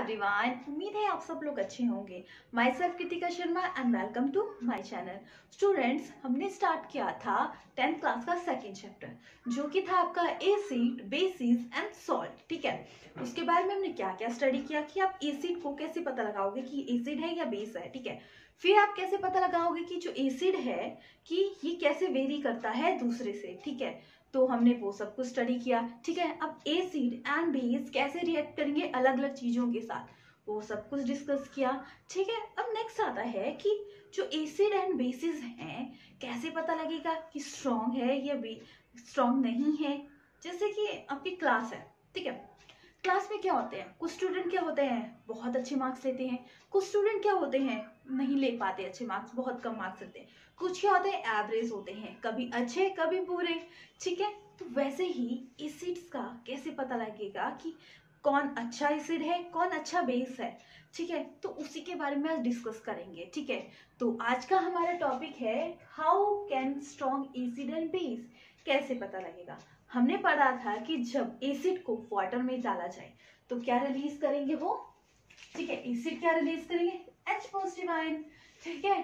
Everyone, उम्मीद है आप सब लोग अच्छे होंगे। Myself Kritika Sharma and welcome to my channel. Students, हमने स्टार्ट किया था 10th क्लास का सेकंड चैप्टर जो कि था आपका एसिड, बेसिस एंड सॉल्ट। ठीक है, उसके बारे में हमने क्या क्या स्टडी किया कि आप एसिड को कैसे पता लगाओगे कि एसिड है या बेस है। ठीक है, फिर आप कैसे पता लगाओगे कि जो एसिड है कि ये कैसे वेरी करता है दूसरे से। ठीक है, तो हमने वो सब कुछ स्टडी किया। ठीक है, अब एसिड एंड बेस कैसे रिएक्ट करेंगे अलग अलग चीजों के साथ, वो सब कुछ डिस्कस किया। ठीक है, अब नेक्स्ट आता है कि जो एसिड एंड बेसिस हैं कैसे पता लगेगा कि स्ट्रॉन्ग है या स्ट्रॉन्ग नहीं है। जैसे कि आपकी क्लास है, ठीक है, क्लास में क्या होते हैं, कुछ स्टूडेंट क्या होते हैं बहुत अच्छे मार्क्स लेते हैं, कुछ स्टूडेंट क्या होते हैं नहीं ले पाते अच्छे मार्क्स, बहुत कम मार्क्स लेते हैं, कुछ क्या होते हैं एवरेज होते हैं, कभी अच्छे कभी बुरे। ठीक है, तो वैसे ही एसिड्स का कैसे पता लगेगा कि कौन अच्छा एसिड है कौन अच्छा बेस है। ठीक है, तो उसी के बारे में आज डिस्कस करेंगे। ठीक है, तो आज का हमारा टॉपिक है how can strong acid and base, कैसे पता लगेगा। हमने पढ़ा था कि जब एसिड को वाटर में डाला जाए तो क्या रिलीज करेंगे वो। ठीक है, एसिड क्या रिलीज करेंगे H पॉजिटिव आयन। ठीक है,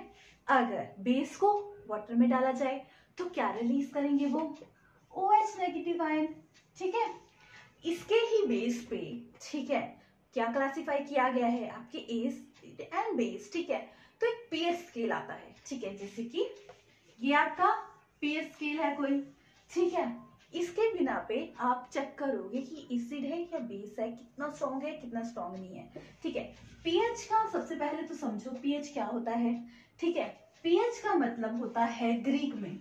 अगर बेस को वाटर में डाला जाए तो क्या रिलीज करेंगे वो OH नेगेटिव आयन। ठीक है, इसके ही बेस पे, ठीक है, क्या क्लासिफाई किया गया है आपके एसिड एंड बेस। ठीक है, तो एक पीएच स्केल आता है। ठीक है, जैसे कि ये आपका पीएच स्केल है कोई। ठीक है, इसके बिना पे आप चेक करोगे कि एसिड है या बेस है, कितना स्ट्रॉन्ग है कितना स्ट्रॉन्ग नहीं है। ठीक है, पीएच का सबसे पहले तो समझो पीएच क्या होता है। ठीक है, पीएच का मतलब होता है ग्रीक में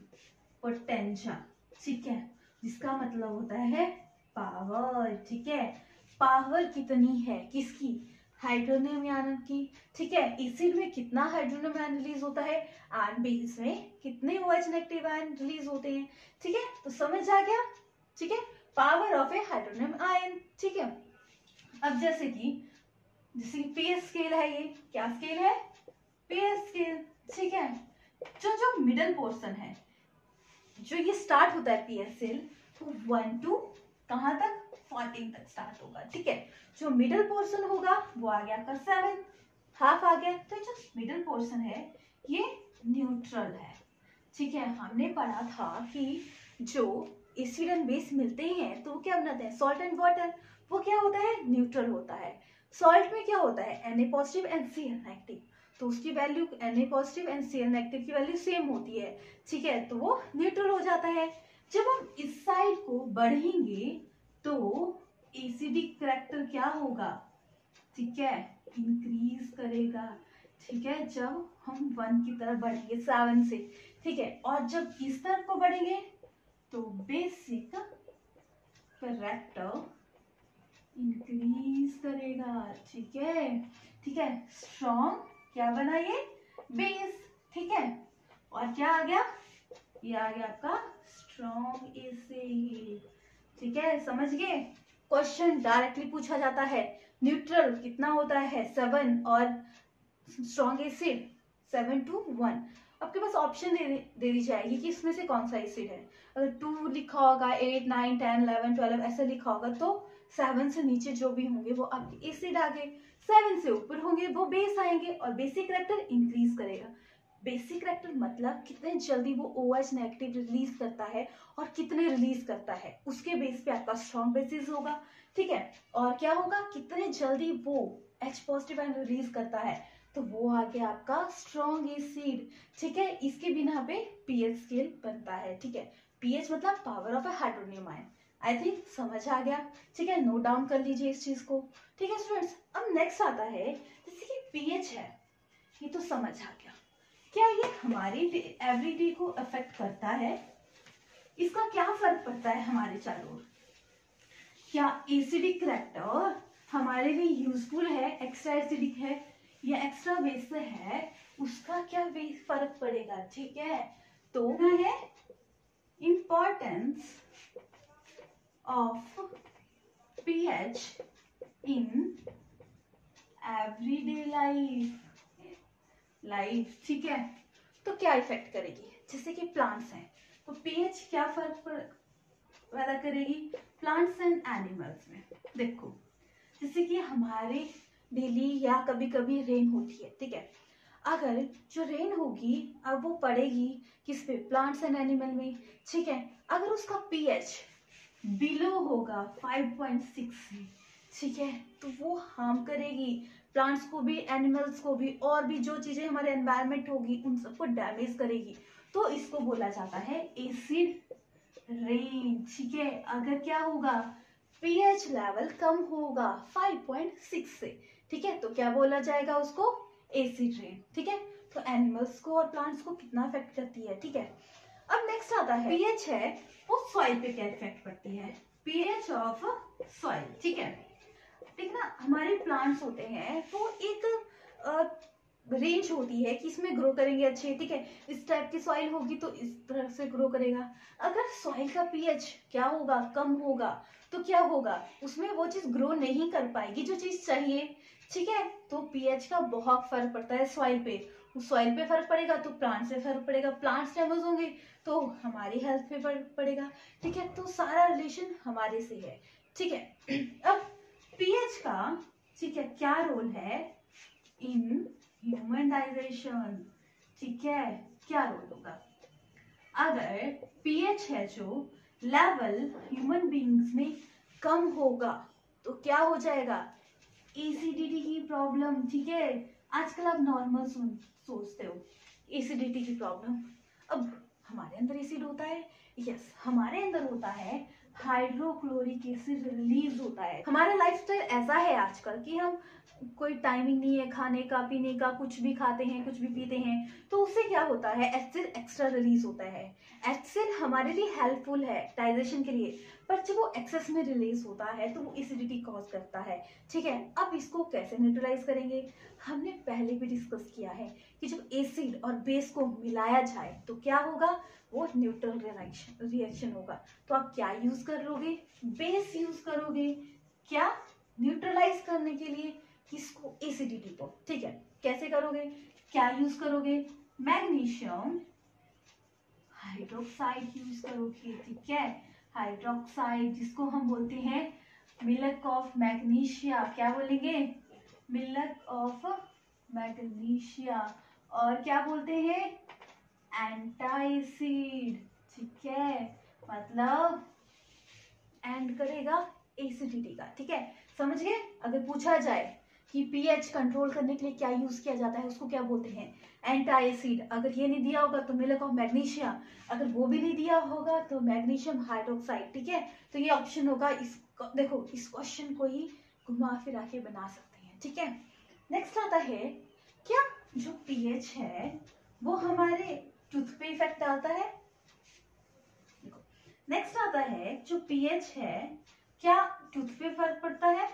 पोटेंशियल। ठीक है, जिसका मतलब होता है पावर। ठीक है, पावर कितनी है किसकी, हाइड्रोनियम आयन की। ठीक है, एसिड में कितना हाइड्रोनियम आयन रिलीज होता है एंड बेस में कितने OH नेगेटिव आयन रिलीज होते हैं। ठीक है, तो समझ आ गया। ठीक है, power of A hydronium ion. ठीक है, अब जैसे कि पीएच स्केल है, ये क्या स्केल है पीएच स्केल। ठीक है, जो मिडल पोर्शन है, जो ये स्टार्ट होता है पीएच स्केल, तो 1 टू कहाँ तक 14 तक स्टार्ट होगा। ठीक है, जो मिडल पोर्शन होगा वो आ गया आपका 7, हाफ आ गया। तो जो मिडल पोर्शन है ये न्यूट्रल है। ठीक है, हमने पढ़ा था कि जो एसिड एंड बेस मिलते हैं तो वो क्या बनाते हैं सॉल्ट एंड वाटर, वो क्या होता है न्यूट्रल होता है। सॉल्ट में क्या होता है Na positive and Cl negative, तो उसकी value Na positive and Cl negative की वैल्यू सेम होती है। ठीक है, तो वो न्यूट्रल हो जाता है। जब हम इस साइड को बढ़ेंगे तो एसिडिक करैक्टर क्या होगा, ठीक है, इंक्रीज करेगा। ठीक है, जब हम 1 की तरफ बढ़ेंगे 7 से। ठीक है, और जब इस तरफ को बढ़ेंगे तो बेसिक करैक्टर इंक्रीज करेगा। ठीक है, ठीक है, स्ट्रॉन्ग क्या बना ये बेस। ठीक है, और क्या आ गया, ये आ गया आपका स्ट्रॉन्ग एसिड। ठीक है, समझ गए। क्वेश्चन डायरेक्टली पूछा जाता है न्यूट्रल कितना होता है 7 और स्ट्रॉन्ग एसिड 7 to 1। आपके पास ऑप्शन दे दी जाएगी कि इसमें से कौन सा एसिड है। अगर 2 लिखा होगा, 8 9 10 11 12 ऐसा लिखा होगा तो 7 से नीचे जो भी होंगे वो आपके एसिड आ गए, 7 से ऊपर होंगे वो बेस आएंगे और बेसिक करैक्टर इंक्रीज करेगा। बेसिक करैक्टर मतलब कितने जल्दी वो OH नेगेटिव रिलीज करता है और कितने रिलीज करता है, उसके बेस पे आपका स्ट्रॉन्ग बेसिस होगा। ठीक है, और क्या होगा कितने जल्दी वो H पॉजिटिव आयन रिलीज करता है, तो वो आ गया आपका स्ट्रॉन्ग एसिड। ठीक है, इसके बिना पे पीएच स्केल बनता है। ठीक है, पीएच मतलब power of A hydronium ion. I think समझ आ गया। ठीक है, नोट डाउन कर लीजिए इस चीज को। ठीक है स्टूडेंट्स, अब नेक्स्ट आता है जैसे कि पीएच है, ये तो समझ आ गया। क्या ये हमारी एवरीडे को अफेक्ट करता है, इसका क्या फर्क पड़ता है हमारे चारों ओर, क्या एसिडिक करैक्टर हमारे लिए यूजफुल है, एक्स्ट्रा एसिडिक है या एक्स्ट्रा बेस है, उसका क्या फर्क पड़ेगा। ठीक है, तो है importance of pH in everyday life. ठीक है, तो क्या इफेक्ट करेगी, जैसे कि प्लांट्स हैं तो पीएच क्या फर्क पैदा करेगी प्लांट्स एंड एनिमल्स में। देखो, जैसे कि हमारे डेली या कभी कभी रेन होती है, ठीक है। अगर जो रेन होगी अब वो पड़ेगी किस पे, प्लांट्स एंड एनिमल में, ठीक है। अगर उसका पीएच बिलो होगा 5.6 से, ठीक है, तो वो हार्म करेगी प्लांट्स को भी, एनिमल्स को भी, और भी जो चीजें हमारे एनवायरमेंट होगी उन सबको डैमेज करेगी। तो इसको बोला जाता है एसिड रेन, ठीक है। अगर क्या होगा, पीएच लेवल कम होगा 5.6 से, ठीक है, तो क्या बोला जाएगा उसको, एसिड रेन, ठीक है। तो एनिमल्स को और प्लांट्स को कितना अफेक्ट करती है, ठीक है। अब नेक्स्ट आता है पीएच है वो सॉइल पे क्या इफेक्ट पड़ती है, पीएच ऑफ सॉइल, ठीक है। ठीक ना, हमारे प्लांट्स होते हैं तो एक रेंज होती है कि इसमें ग्रो करेंगे अच्छे, ठीक है। इस टाइप की सॉइल होगी तो इस तरह से ग्रो करेगा। अगर सॉइल का पीएच क्या होगा, कम होगा, तो क्या होगा, उसमें वो चीज ग्रो नहीं कर पाएगी जो चीज चाहिए, ठीक है। तो पीएच का बहुत फर्क पड़ता है सॉइल पे। सॉइल पे फर्क पड़ेगा तो प्लांट से फर्क पड़ेगा, प्लांट्स डैमेज होंगे तो हमारी हेल्थ पे फर्क पड़ेगा, ठीक है। तो सारा रिलेशन हमारे से है, ठीक है। अब पीएच का, ठीक है, क्या रोल है इन ह्यूमन डाइजेशन, ठीक है, क्या रोल होगा। अगर पीएच है जो लेवल ह्यूमन बीइंग्स में कम होगा तो क्या हो जाएगा, एसिडिटी की प्रॉब्लम, ठीक है। आजकल आप नॉर्मल सोचते हो एसिडिटी की प्रॉब्लम, अब हमारे अंदर एसिड होता है, यस, हमारे अंदर होता है हाइड्रोक्लोरिक एसिड रिलीज होता है। हमारा लाइफस्टाइल ऐसा है आजकल कि हम कोई टाइमिंग नहीं है खाने का पीने का, कुछ भी खाते हैं कुछ भी पीते हैं, तो उससे क्या होता है, एसिड एक्स्ट्रा रिलीज होता है। एसिड हमारे लिए हेल्पफुल है डाइजेशन के लिए, पर जब वो एक्सेस में रिलीज होता है तो वो एसिडिटी कॉज करता है, ठीक है। अब इसको कैसे न्यूट्रलाइज करेंगे, हमने पहले भी डिस्कस किया है कि जब एसिड और बेस को मिलाया जाए तो क्या होगा, वो न्यूट्रल रिएक्शन होगा। तो आप क्या यूज करोगे, बेस यूज करोगे, क्या, न्यूट्रलाइज करने के लिए किसको, एसिडिटी को, ठीक है। कैसे करोगे, क्या यूज करोगे, मैग्नीशियम हाइड्रोक्साइड यूज करोगे, ठीक है। हाइड्रोक्साइड जिसको हम बोलते हैं मिल्क ऑफ मैग्नीशिया, क्या बोलेंगे, मिल्क ऑफ मैग्नीशिया, और क्या बोलते हैं, एंटाइसिड, ठीक है, मतलब एंड करेगा एसिडिटी का, ठीक है। समझ गए। अगर पूछा जाए कि पीएच कंट्रोल करने के लिए क्या यूज किया जाता है, उसको क्या बोलते हैं, एंटाइसिड। अगर ये नहीं दिया होगा तो मिल्क ऑफ मैग्नीशिया, अगर वो भी नहीं दिया होगा तो मैग्नीशियम हाइड्रोक्साइड, ठीक है। तो ये ऑप्शन होगा, इस देखो इस क्वेश्चन को ही घुमा फिरा के बना सकते हैं, ठीक है। नेक्स्ट आता है, क्या जो पीएच है वो हमारे टूथ पे इफेक्ट डालता है। नेक्स्ट आता है, जो पीएच है क्या टूथ पे फर्क पड़ता है,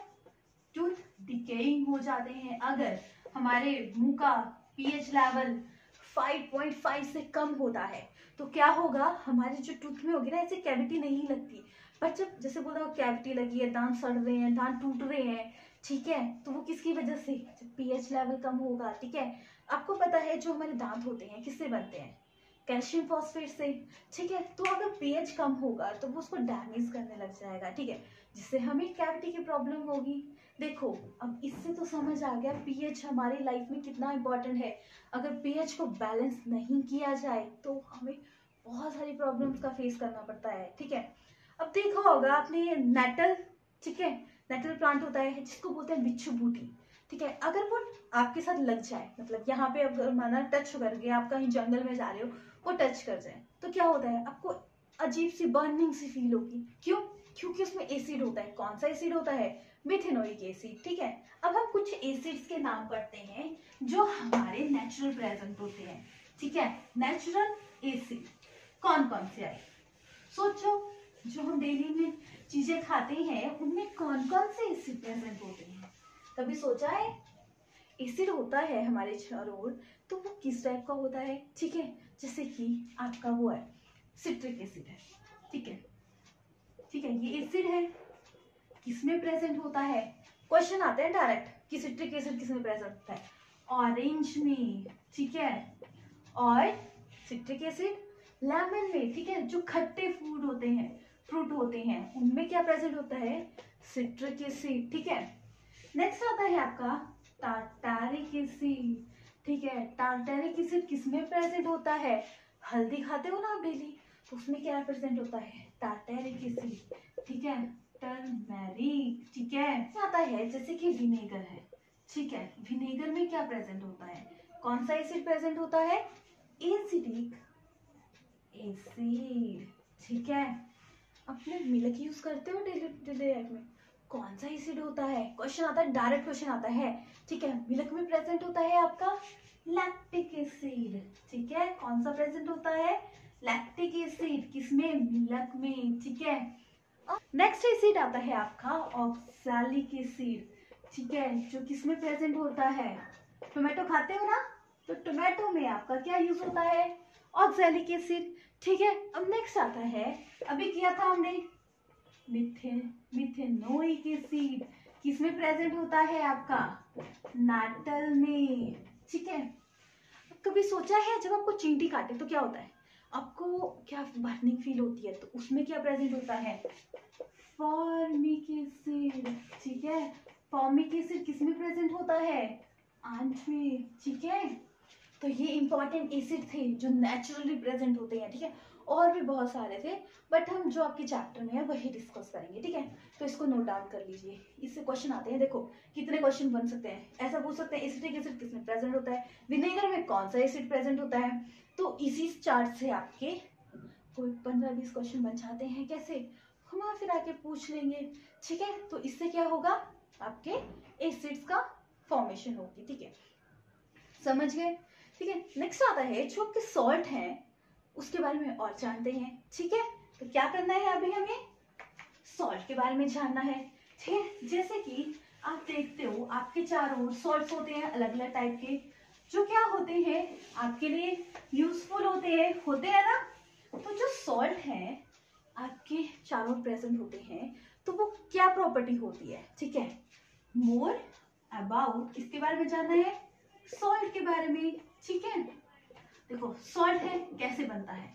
टूथ डिकेइंग हो जाते हैं। अगर हमारे मुंह का पीएच लेवल 5.5 से कम होता है तो क्या होगा, हमारे जो टूथ में होगी ना, ऐसे कैविटी नहीं लगती, पर जब जैसे बोला कैविटी लगी है, दांत सड़ रहे हैं, दांत टूट रहे हैं, ठीक है, तो वो किसकी वजह से, जब पीएच लेवल कम होगा, ठीक है। आपको पता है जो हमारे दांत होते हैं किससे बनते हैं, कैल्शियम फॉस्फेट से, ठीक है। तो अगर पीएच कम होगा तो वो उसको डैमेज करने लग जाएगा, ठीक है, जिससे हमें कैविटी की प्रॉब्लम होगी। देखो अब इससे तो समझ आ गया पीएच हमारी लाइफ में कितना इंपॉर्टेंट है। अगर पीएच को बैलेंस नहीं किया जाए तो हमें बहुत सारी प्रॉब्लम्स का फेस करना पड़ता है, ठीक है। अब देखा होगा आपने नेटल, ठीक है, नेटल प्लांट होता है जिसको बोलते हैं बिच्छू बूटी, ठीक है। अगर वो आपके साथ लग जाए, मतलब यहाँ पे अगर माना टच कर गया, आप कहीं जंगल में जा रहे हो, वो टच कर जाए तो क्या होता है, आपको अजीब सी बर्निंग सी फील होगी, क्यों, क्योंकि उसमें एसिड होता है। कौन सा एसिड होता है, मिथेनोइक एसिड, ठीक है। अब हम कुछ एसिड्स के नाम करते हैं जो हमारे नेचुरल प्रेजेंट होते हैं, ठीक है। नेचुरल एसिड कौन कौन से आए, सोचो, जो हम डेली में चीजें खाते हैं उनमें कौन कौन से एसिड प्रेजेंट होते हैं, कभी सोचा है। एसिड होता है हमारे चारों ओर, तो वो किस टाइप का होता है, ठीक है। जैसे कि आपका वो है सिट्रिक एसिड है, ठीक है, ठीक है, ये एसिड है, किसमें प्रेजेंट होता है, क्वेश्चन आते हैं डायरेक्ट कि सिट्रिक एसिड किसमें प्रेजेंट होता है, ऑरेंज में, ठीक है, और सिट्रिक एसिड लेमन में, ठीक है। जो खट्टे फूड होते हैं, फ्रूट होते हैं, उनमें क्या प्रेजेंट होता है, सिट्रिक एसिड, ठीक है। नेक्स्ट आता है आपका टार्टारिक एसिड। ठीक है, टार्टारिक एसिड किसमें प्रेजेंट होता है? हल्दी खाते हो ना आप डेली, तो उसमें क्या प्रेजेंट होता है? Tartaric acid. ठीक है, टर्मेरिक। ठीक है, आता है जैसे कि विनेगर है। ठीक है, विनेगर में क्या प्रेजेंट होता है? कौन सा एसिड प्रेजेंट होता है? Acidic acid. ठीक है, अपने मिल्क यूज करते हो डेली डेली लाइफ में, कौन सा एसिड होता है? क्वेश्चन आता है, डायरेक्ट क्वेश्चन आता है। ठीक है, मिल्क में प्रेजेंट होता है आपका लैक्टिक एसिड। ठीक है, कौन सा प्रेजेंट होता है? Lactic acid. किसमें? मिल्क में। ठीक है, नेक्स्ट एसिड आता है आपका ऑक्सैलिक एसिड। ठीक है, जो किसमें प्रेजेंट होता है? टोमेटो खाते हो ना, तो टोमेटो में आपका क्या यूज होता है? Oxalic acid. ठीक है, अब नेक्स्ट आता है, अभी किया था हमने मिथेनोइक एसिड। किसमें प्रेजेंट होता है आपका? नाटल में। ठीक है, कभी सोचा है जब आपको चींटी काटे तो क्या होता है? आपको क्या बर्निंग फील होती है, तो उसमें क्या प्रेजेंट होता है? Formic acid. ठीक है, फॉर्मिक एसिड किसमें प्रेजेंट होता है? आंत में। ठीक है, तो ये इंपॉर्टेंट एसिड थे जो नेचुरली प्रेजेंट होते हैं। ठीक है, और भी बहुत सारे थे, बट हम जो आपके चैप्टर में है वही डिस्कस करेंगे। ठीक है, तो इसको नोट डाउन कर लीजिए, इससे क्वेश्चन आते हैं। देखो कितने क्वेश्चन बन सकते हैं। ऐसा पूछ सकते हैं एसिटिक एसिड किसमें प्रेजेंट होता है, विनेगर में कौन सा एसिड प्रेजेंट होता है। तो इसी चार्ट से आपके कोई 15-20 क्वेश्चन बन जाते हैं। कैसे? घुमा फिरा के पूछ लेंगे। ठीक है, तो इससे क्या होगा? आपके एसिड्स का फॉर्मेशन होगी। ठीक है, समझ गए? ठीक है, नेक्स्ट आता है जो आपके सॉल्ट हैं उसके बारे में और जानते हैं। ठीक है, तो क्या करना है अभी हमें? सॉल्ट के बारे में जानना है। ठीक है, जैसे कि आप देखते हो आपके चारों ओर सॉल्ट्स होते हैं अलग अलग टाइप के, जो क्या होते हैं आपके लिए यूजफुल होते हैं ना। तो जो सॉल्ट है आपके चारों ओर प्रेजेंट होते हैं, तो वो क्या प्रॉपर्टी होती है? ठीक है, मोर अबाउट इसके बारे में जानना है, सॉल्ट के बारे में। ठीक है, देखो सॉल्ट है कैसे बनता है?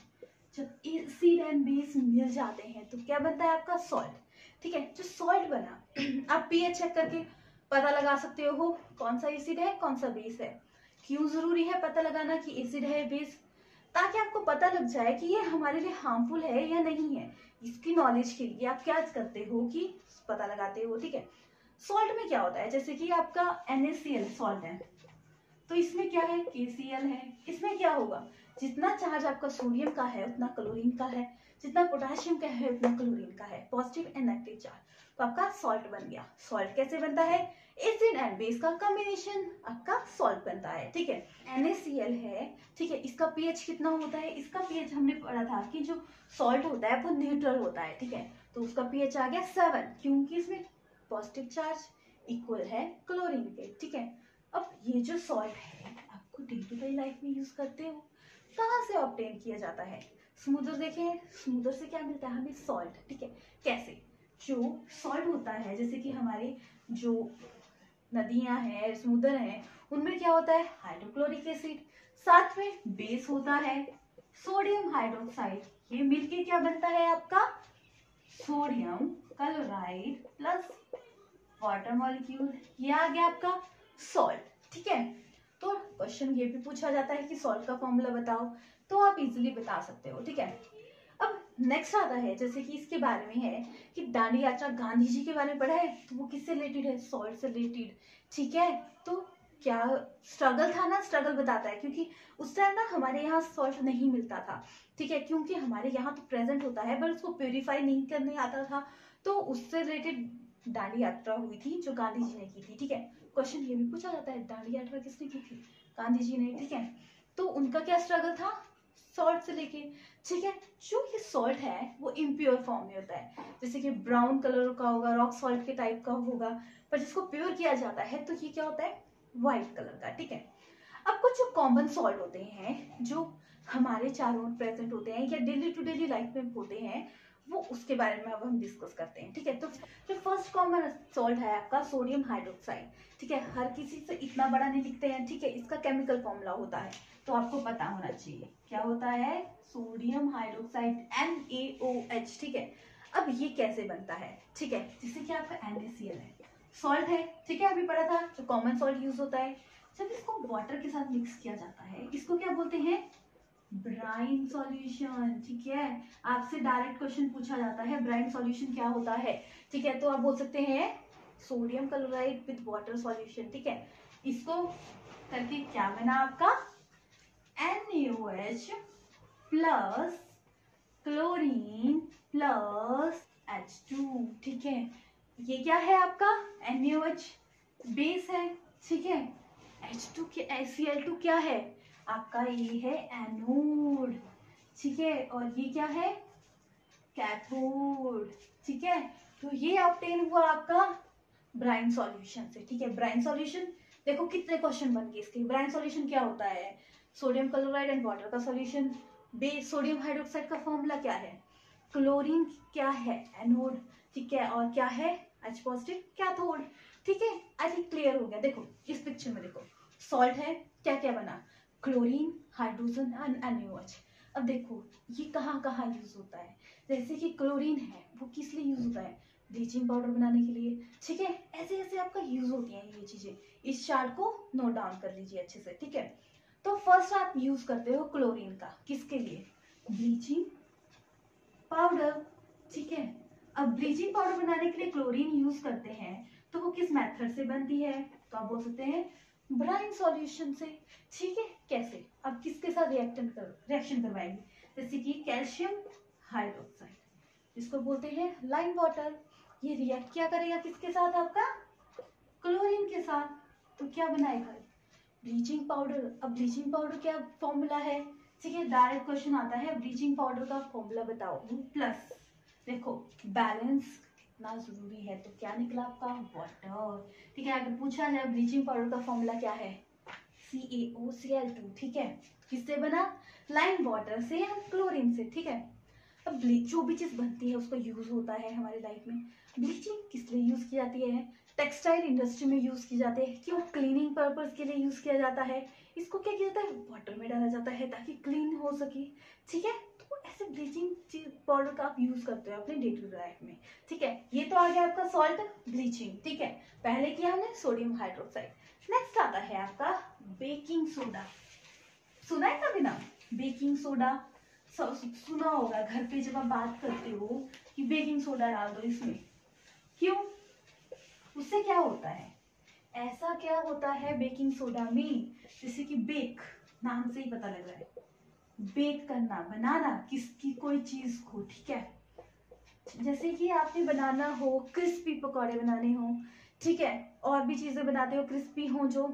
जब एसिड एंड बेस मिल जाते हैं तो क्या बनता है आपका? सॉल्ट। ठीक है, जो सॉल्ट बना आप पीएच चेक करके पता लगा सकते हो कौन सा एसिड है कौन सा बेस है। क्यों जरूरी है पता लगाना कि एसिड है बेस? ताकि आपको पता लग जाए कि ये हमारे लिए हार्मफुल है या नहीं है। इसकी नॉलेज के लिए आप क्या करते हो कि पता लगाते हो। ठीक है, सॉल्ट में क्या होता है, जैसे कि आपका NaCl सॉल्ट है, तो इसमें क्या है? KCl है। इसमें क्या होगा? जितना चार्ज आपका सोडियम का है उतना क्लोरीन का है, जितना पोटेशियम का है उतना क्लोरीन का है, पॉजिटिव एंड नेगेटिव चार्ज। तो आपका सॉल्ट बन गया। सॉल्ट कैसे बनता है? एसिड एंड बेस का कॉम्बिनेशन आपका सॉल्ट बनता है। ठीक है, NaCl है। ठीक है, इसका pH कितना होता है? इसका pH हमने पढ़ा था कि जो सॉल्ट होता है वो न्यूट्रल होता है। ठीक है, तो उसका pH आ गया 7, क्योंकि इसमें पॉजिटिव चार्ज इक्वल है क्लोरीन के। ठीक है, अब ये जो सॉल्ट है आपको डे टू डे लाइफ में यूज करते हो, कहाँ से ऑब्टेन किया जाता है? समुद्र देखें, समुद्र से क्या मिलता है हमें? सॉल्ट। ठीक है, कैसे? जो सॉल्ट होता है, जैसे कि हमारे जो नदियां हैं समुद्र हैं उनमें क्या होता है? हाइड्रोक्लोरिक एसिड, साथ में बेस होता है सोडियम हाइड्रोक्साइड। ये मिलके क्या बनता है आपका? Sodium chloride plus water molecule, ये आ गया आपका सॉल्ट। ठीक है, तो क्वेश्चन ये भी पूछा जाता है कि सॉल्ट का फॉर्मूला बताओ, तो आप इजीली बता सकते हो। ठीक है, अब नेक्स्ट आता है जैसे कि इसके बारे में है कि दांडी यात्रा गांधी जी के बारे में पढ़ा है, तो वो किससे रिलेटेड है? सॉल्ट से रिलेटेड। ठीक है, तो क्या स्ट्रगल था ना, स्ट्रगल बताता है, क्योंकि उस टाइम ना हमारे यहाँ सॉल्ट नहीं मिलता था। ठीक है, क्योंकि हमारे यहाँ तो प्रेजेंट होता है बट उसको प्योरीफाई नहीं करने आता था, तो उससे रिलेटेड दांडी यात्रा हुई थी जो गांधी जी ने की थी। ठीक है, क्वेश्चन ये भी पूछा जाता है दांडी यात्रा किसने की थी? गांधी जी ने। ठीक है, तो उनका क्या स्ट्रगल था? सॉल्ट से लेके। ठीक है, जो ये सॉल्ट है वो इम्प्योर फॉर्म में होता है, जैसे कि ब्राउन कलर का होगा, रॉक सॉल्ट के टाइप का होगा, पर जिसको प्योर किया जाता है तो ये क्या होता है? व्हाइट कलर का। ठीक है, अब कुछ जो कॉमन सॉल्ट होते हैं जो हमारे चारों ओर प्रेजेंट होते हैं या डेली टू डेली लाइफ में होते हैं, वो उसके बारे में अब हम डिस्कस करते हैं। ठीक है, तो जो फर्स्ट कॉमन सॉल्ट है आपका सोडियम हाइड्रोक्साइड। ठीक है, हर किसी से इतना बड़ा नहीं लिखते हैं। ठीक है, इसका केमिकल फॉर्मूला होता है, तो आपको पता होना चाहिए क्या होता है? Sodium hydroxide NaOH। ठीक है, अब ये कैसे बनता है? ठीक है, जैसे कि आपका NaCl है, सॉल्ट है, ठीक है, अभी पढ़ा था जो कॉमन सॉल्ट यूज होता है। जब इसको वाटर के साथ मिक्स किया जाता है इसको क्या बोलते हैं, ब्राइन सॉल्यूशन, ठीक है। आपसे डायरेक्ट क्वेश्चन पूछा जाता है ब्राइन सॉल्यूशन क्या होता है, ठीक है, तो आप बोल सकते हैं sodium chloride with water solution, ठीक है। इसको करके क्या बना आपका, NaOH plus chlorine plus H2, ठीक है। ये क्या है आपका NaOH बेस है, ठीक है। H2 के Cl2 क्या है आपका, ये है एनोड, ठीक है, और ये क्या है कैथोड, ठीक है। तो ये ऑब्टेन हुआ आपका ब्राइन सॉल्यूशन से, ठीक है। ब्राइन सॉल्यूशन देखो कितने क्वेश्चन बन गए इसके। ब्राइन सॉल्यूशन क्या होता है, सोडियम क्लोराइड एंड वाटर का सॉल्यूशन। बेस सोडियम हाइड्रोक्साइड का फॉर्मूला क्या है, क्लोरीन क्या है एनोड, ठीक है, और क्या है H पॉजिटिव कैथोड, ठीक है। आई थिंक क्लियर हो गया। देखो इस पिक्चर में देखो सॉल्ट है, क्या क्या बना, क्लोरीन हाइड्रोजन एंड NaOH। अब देखो ये कहाँ कहाँ यूज होता है, जैसे कि क्लोरीन है वो किस लिए यूज होता है, ब्लीचिंग पाउडर बनाने के लिए, ठीक है। ऐसे ऐसे आपका यूज होती हैं ये चीजें। इस चार्ट को नोट डाउन कर लीजिए अच्छे से, ठीक है। तो फर्स्ट आप यूज करते हो क्लोरीन का, किसके लिए, ब्लीचिंग पाउडर, ठीक है। अब ब्लीचिंग पाउडर बनाने के लिए क्लोरीन यूज करते हैं तो वो किस मेथड से बनती है, तो आप बोल सकते हैं ब्राइन सॉल्यूशन से, ठीक है। कैसे, अब किसके साथ रिएक्शन करवाएंगे, जैसे कि कैल्शियम हाइड्रोक्साइड, इसको बोलते हैं लाइम वाटर। ये रिएक्ट क्या करेगा किसके साथ आपका, क्लोरीन के साथ, तो क्या बनाएगा ब्लीचिंग पाउडर। अब ब्लीचिंग पाउडर क्या फॉर्मूला है, ठीक है, डायरेक्ट क्वेश्चन आता है ब्लीचिंग पाउडर का फॉर्मूला बताओ। प्लस देखो बैलेंस कितना जरूरी है, तो क्या निकला आपका वाटर, ठीक है। अगर पूछा जाए ब्लीचिंग पाउडर का फॉर्मूला क्या है, CaOCl2, ठीक है। किससे बना, लाइम वाटर से या क्लोरीन से, ठीक है। अब जो भी चीज बनती है उसका यूज होता है हमारी लाइफ में। ब्लीचिंग किस लिए यूज की जाती है, टेक्सटाइल इंडस्ट्री में यूज की जाती है, क्यों, क्लीनिंग पर्पस के लिए यूज किया जाता है। इसको क्या किया जाता है, वाटर में डाला जाता है ताकि क्लीन हो सके, ठीक है। तो ऐसे ब्लीचिंग पाउडर का आप यूज करते हो अपने डे टू डे लाइफ में, ठीक है। ये तो आ गया आपका सॉल्ट ब्लीचिंग, ठीक है। पहले किया हमने सोडियम हाइड्रोक्साइड। नेक्स्ट आता है आपका बेकिंग सोडा। सुना है कभी नाम बेकिंग सोडा, सुना होगा घर पे जब आप बात करते हो कि बेकिंग सोडा डाल दो इसमें, क्यों, उससे क्या होता है, ऐसा क्या होता है बेकिंग सोडा में, जैसे कि बेक नाम से ही पता लग रहा है, बेक करना, बनाना किसकी कोई चीज को, ठीक है। जैसे कि आपने बनाना हो, क्रिस्पी पकौड़े बनाने हो, ठीक है, और भी चीजें बनाते हो क्रिस्पी हो जो,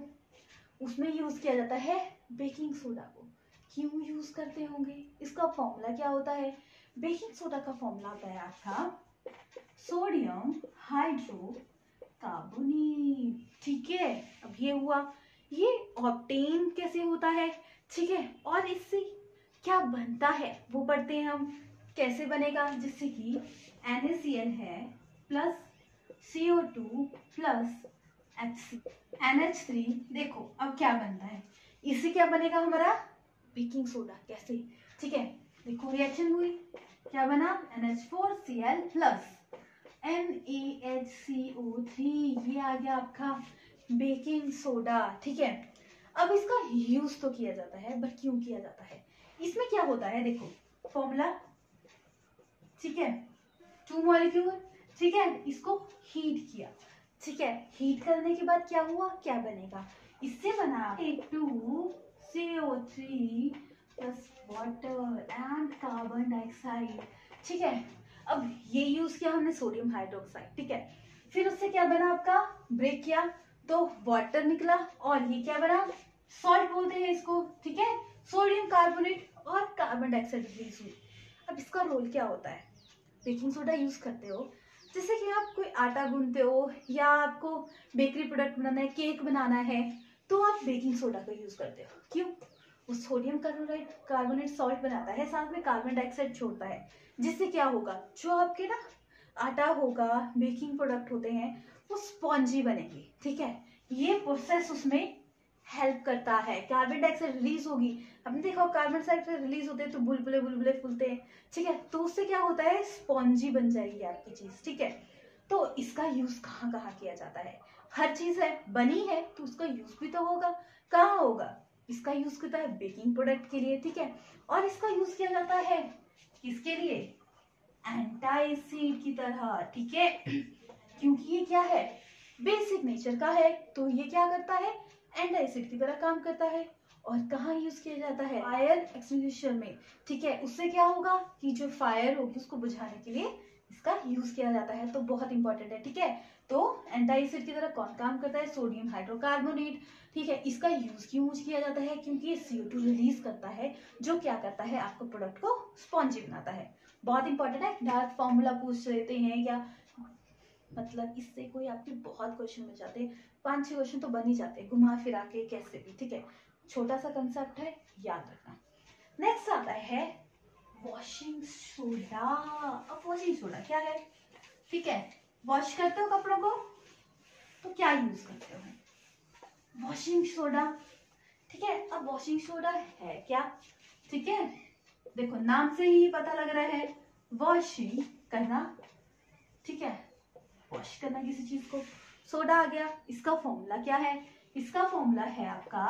उसमें यूज किया जाता है बेकिंग सोडा को। क्यों यूज करते होंगे, इसका फॉर्मूला क्या होता है, बेकिंग सोडा का फॉर्मूला होता है आपका सोडियम हाइड्रो कार्बोनेट, ठीक है। अब ये हुआ, ये ऑब्टेन कैसे होता है, ठीक है, और इससे क्या बनता है वो पढ़ते हैं हम, कैसे बनेगा, जिससे कि NaCl है प्लस CO2 प्लस NH3। देखो अब क्या बनता है, इससे क्या बनेगा हमारा बेकिंग सोडा, कैसे, ठीक है। देखो रिएक्शन हुई, क्या बना NH4Cl प्लस NaHCO3, ये आ गया आपका बेकिंग सोडा, ठीक है। अब इसका यूज तो किया जाता है, बट क्यों किया जाता है, इसमें क्या होता है, देखो फॉर्मूला, ठीक है, 2 मॉलिक्यूल, ठीक है, इसको हीट किया, ठीक है। हीट करने के बाद क्या हुआ, क्या बनेगा, इससे बना CO3 plus water and carbon dioxide, ठीक है। अब ये यूज किया हमने सोडियम हाइड्रोक्साइड, ठीक है। फिर उससे क्या बना आपका, ब्रेक किया तो वाटर निकला, और ये क्या बना, सॉल्ट बोलते हैं इसको, ठीक है। सोडियम कार्बोनेट और कार्बन डाइऑक्साइड रिलीज हुई। अब इसका रोल क्या होता है, बेकिंग सोडा यूज करते हो, जैसे कि आप कोई आटा गूंथते हो या आपको बेकरी प्रोडक्ट बनाना है, केक बनाना है, तो आप बेकिंग सोडा का यूज करते हो, क्यों, वो सोडियम कार्बोनेट सॉल्ट बनाता है, साथ में कार्बन डाइऑक्साइड छोड़ता है, जिससे क्या होगा, जो आपके ना आटा होगा, बेकिंग प्रोडक्ट होते हैं, वो स्पॉन्जी बनेंगे, ठीक है। ये प्रोसेस उसमें हेल्प करता है, कार्बन डाइऑक्साइड रिलीज होगी, आपने देखा कार्बन डाइऑक्साइड रिलीज होते हैं तो बुलबुले बुलबुले फूलते हैं, ठीक है, तो उससे क्या होता है, स्पॉन्जी बन जाएगी आपकी चीज, ठीक है। तो इसका यूज कहाँ कहाँ किया जाता है? हर चीज है, बनी है तो उसका यूज भी तो होगा। कहाँ होगा? इसका यूज किया है बेकिंग प्रोडक्ट के लिए, ठीक है। और इसका यूज किया जाता है किसके लिए? एंटासिड की तरह, ठीक है। क्योंकि ये क्या है? बेसिक नेचर का है, तो ये क्या करता है? एंटासिड की तरह काम करता है। और कहाँ यूज किया जाता है? फायर एक्सटिंग्विशर में, ठीक है। उससे क्या होगा कि जो फायर होगी उसको बुझाने के लिए इसका यूज किया जाता है, तो बहुत इंपॉर्टेंट है, ठीक है। तो एंटासिड की तरह कौन काम करता है? सोडियम हाइड्रोकार्बोनेट, ठीक है। इसका यूज क्यों किया जाता है? क्योंकि ये CO2 रिलीज करता है, जो क्या करता है? आपको प्रोडक्ट को स्पॉन्जी बनाता है। बहुत इंपॉर्टेंट है। डार्क फॉर्मूला पूछ लेते हैं या मतलब इससे कोई आपके बहुत क्वेश्चन बन जाते हैं, 5-6 क्वेश्चन तो बन ही जाते हैं घुमा फिरा के कैसे भी, ठीक है। छोटा सा कंसेप्ट है, याद रखना। नेक्स्ट आता है वॉशिंग सोडा। अब वॉशिंग सोडा क्या है? ठीक है, वॉश करते हो कपड़ों को तो क्या यूज करते हो? वॉशिंग सोडा, ठीक है। अब वॉशिंग सोडा है क्या? ठीक है, देखो नाम से ही पता लग रहा है, वॉशिंग करना, ठीक है। वॉश करना किसी चीज को, सोडा आ गया। इसका फॉर्मूला क्या है? इसका फॉर्मूला है आपका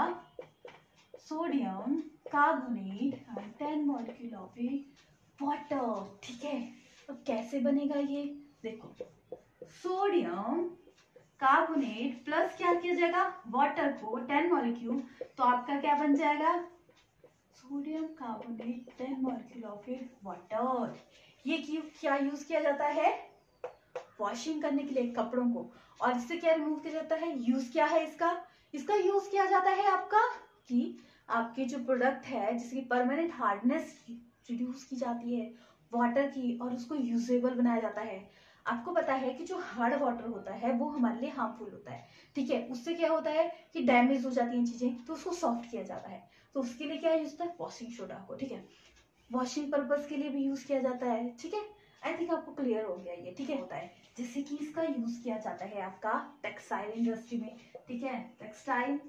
sodium carbonate and 10 molecule of water, ठीक है। अब कैसे बनेगा ये? देखो, सोडियम कार्बोनेट प्लस क्या किया जाएगा? वाटर को 10 मॉलिक्यूल, तो आपका क्या बन जाएगा? Sodium carbonate 10 molecule of water. ये क्या यूज किया जाता है? वॉशिंग करने के लिए कपड़ों को। और इससे क्या रिमूव किया जाता है? यूज क्या है इसका? इसका यूज किया जाता है आपका कि आपके जो प्रोडक्ट है जिसकी परमानेंट हार्डनेस रिड्यूस की जाती है वाटर की, और उसको यूजेबल बनाया जाता है। आपको पता है कि जो हार्ड वाटर होता है वो हमारे लिए हार्मफुल होता है, ठीक है। उससे क्या होता है कि डैमेज हो जाती है चीजें, तो उसको सॉफ्ट किया जाता है। तो उसके लिए क्या यूज होता है? वॉशिंग सोडा को, ठीक है। वॉशिंग पर्पज के लिए भी यूज किया जाता है, ठीक है। आई थिंक आपको क्लियर हो गया ये, ठीक है। होता है जैसे कि इसका यूज किया जाता है आपका टेक्सटाइल इंडस्ट्री में, ठीक है। टेक्सटाइल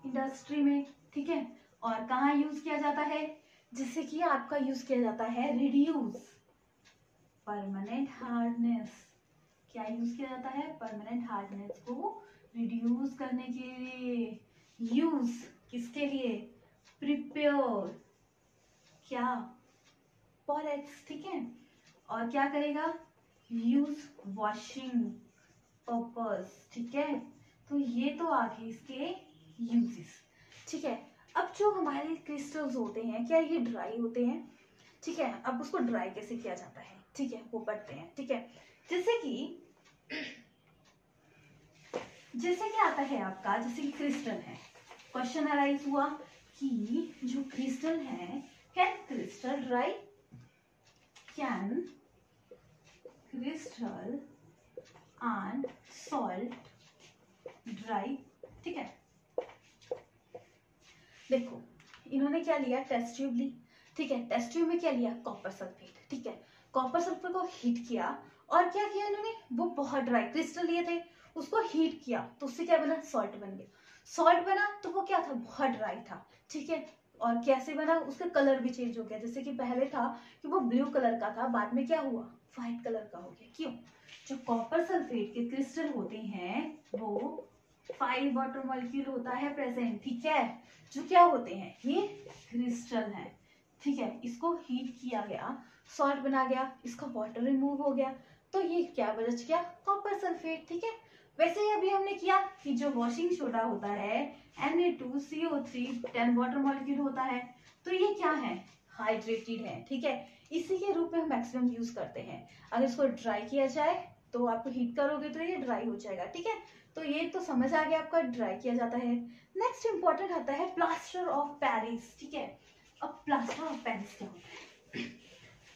इंडस्ट्री में, ठीक है। और कहाँ यूज किया जाता है? जैसे कि आपका यूज किया जाता है रिड्यूस परमानेंट हार्डनेस। क्या यूज किया जाता है? परमानेंट हार्डनेस को रिड्यूस करने के लिए। यूज किसके लिए? प्रिपेयर क्या? फॉरेक्स, ठीक है। और क्या करेगा? यूज वॉशिंग पर्पस, ठीक है। तो ये तो आ गए इसके यूजेस, ठीक है। अब जो हमारे क्रिस्टल्स होते हैं, क्या ये ड्राई होते हैं? ठीक है। अब उसको ड्राई कैसे किया जाता है, ठीक है, वो पढ़ते हैं, ठीक है। जैसे कि आता है आपका, जैसे कि क्रिस्टल है, क्वेश्चन अराइज हुआ कि जो क्रिस्टल है, can crystal dry? Can crystal and salt dry, ठीक है। देखो, इन्होंने क्या लिया? टेस्ट ट्यूब ली, ठीक है। टेस्ट ट्यूब में क्या लिया? कॉपर सल्फेट, ठीक है। कॉपर सल्फेट को हीट किया, और क्या किया इन्होंने? वो बहुत ड्राई क्रिस्टल लिए थे, उसको हीट किया, तो उससे क्या बना? सॉल्ट बन गया। सॉल्ट बना तो वो क्या था? बहुत ड्राई था, ठीक है। और कैसे बना? उसका कलर भी चेंज हो गया। जैसे कि पहले था कि वो ब्लू कलर का था, बाद में क्या हुआ? व्हाइट कलर का हो गया। क्यों? जो कॉपर सल्फेट के क्रिस्टल होते हैं वो 5 वाटर मॉलिक्यूल होता है प्रेजेंट, ठीक है। जो क्या होते हैं? ये क्रिस्टल है, ठीक है। इसको हीट किया गया, सॉल्ट बना गया, इसका वाटर रिमूव हो गया, तो ये क्या बच गया? कॉपर सल्फेट, ठीक है। वैसे ही अभी हमने किया कि जो वॉशिंग सोडा होता है Na2CO3 10 वाटर मॉलिक्यूल होता है, तो ये क्या है? हाइड्रेटेड है, ठीक है। इसी के रूप में हम मैक्सिमम यूज करते हैं। अगर इसको ड्राई किया जाए तो आप हीट करोगे तो ये ड्राई हो जाएगा, ठीक है। तो ये तो समझ आ गया आपका, ड्राई किया जाता है। नेक्स्ट इंपॉर्टेंट आता है प्लास्टर ऑफ पेरिस, ठीक है। अब प्लास्टर ऑफ पेरिस क्या होता है?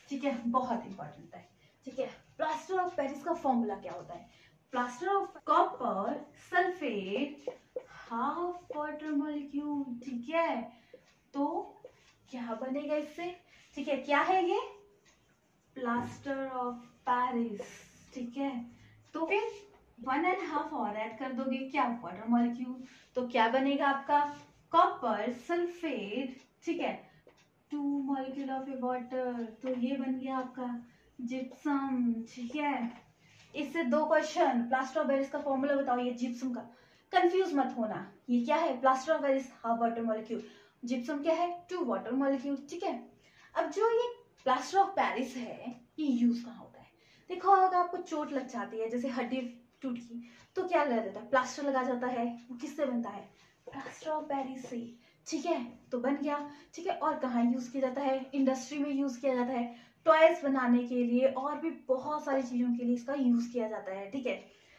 ठीक है, बहुत इंपॉर्टेंट है, ठीक है। प्लास्टर ऑफ पेरिस का फॉर्मूला क्या होता है? Plaster of copper sulphate half water molecule, ठीक है। तो क्या बनेगा इससे? ठीक है, क्या है ये? प्लास्टर ऑफ पेरिस, ठीक है। तो फिर 1.5 और ऐड कर दोगे, क्या? Water molecule. तो क्या बनेगा आपका? कॉपर सल्फेट, ठीक है, 2 मॉलिक्यूल ऑफ वाटर, तो ये बन गया आपका जिप्सम, ठीक है। इससे 2 क्वेश्चन। प्लास्टर ऑफ पेरिस का फॉर्मूला बताओ, ये जिप्सम का। कंफ्यूज मत होना, ये क्या है? Plaster of Paris half water molecule, gypsum क्या है? 2 वाटर मॉलिक्यूल। ठीक है, अब जो ये प्लास्टर ऑफ पेरिस है ये यूज कहाँ होता है? देखो अगर आपको चोट लग जाती है, जैसे हड्डी टूट गई, तो क्या लगा जाता है? प्लास्टर लगा जाता है। वो किससे बनता है? प्लास्टर ऑफ पेरिस से। ठीक है, तो बन गया। ठीक है, और कहाँ यूज किया जाता है? इंडस्ट्री में यूज किया जाता है, टॉयज बनाने के लिए और भी बहुत सारी चीजों के लिए इसका यूज किया जाता है। ठीक है,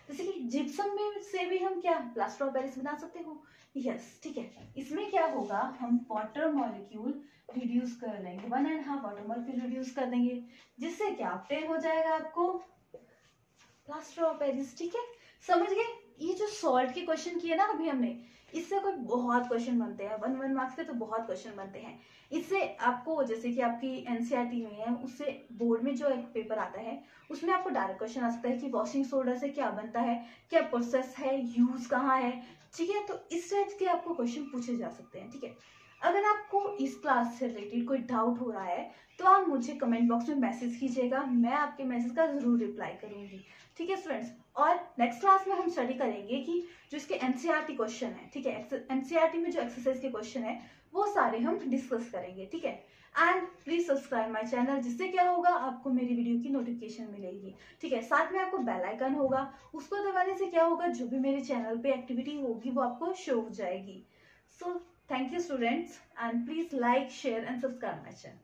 जैसे कि जिप्सम में से भी हम क्या प्लास्टर ऑफ पेरिस बना सकते हो? यस। ठीक है, इसमें क्या होगा, हम वाटर मॉलिक्यूल रिड्यूस कर लेंगे, 1.5 वाटर मॉलिक्यूल रिड्यूस कर देंगे, जिससे क्या ऑब्टेन हो जाएगा आपको प्लास्टर ऑफ पेरिस। ठीक है, समझ गए? ये जो सॉल्ट के क्वेश्चन किए ना अभी हमने, इससे कोई बहुत क्वेश्चन बनते हैं, 1 मार्क्स पे तो बहुत क्वेश्चन बनते हैं। इससे आपको जैसे कि आपकी एनसीईआरटी में है, उससे बोर्ड में जो एक पेपर आता है उसमें आपको डायरेक्ट क्वेश्चन आ सकता है कि वॉशिंग सोडा से क्या बनता है, क्या प्रोसेस है, यूज कहाँ है। ठीक है, तो इस टाइप के आपको क्वेश्चन पूछे जा सकते हैं। ठीक है, अगर आपको इस क्लास से रिलेटेड कोई डाउट हो रहा है तो आप मुझे कमेंट बॉक्स में मैसेज कीजिएगा, मैं आपके मैसेज का जरूर रिप्लाई करूंगी। ठीक है स्टूडेंट्स, और नेक्स्ट क्लास में हम स्टडी करेंगे कि जो इसके एनसीईआरटी क्वेश्चन है, ठीक है, एनसीईआरटी में जो एक्सरसाइज के क्वेश्चन है वो सारे हम डिस्कस करेंगे। ठीक है, and please subscribe my channel, जिससे क्या होगा, आपको मेरी वीडियो की नोटिफिकेशन मिलेगी। ठीक है, साथ में आपको बेल आइकन होगा, उसको दबाने से क्या होगा, जो भी मेरे चैनल पे एक्टिविटी होगी वो आपको शो हो जाएगी। सो thank you students, and please like, share and subscribe my channel.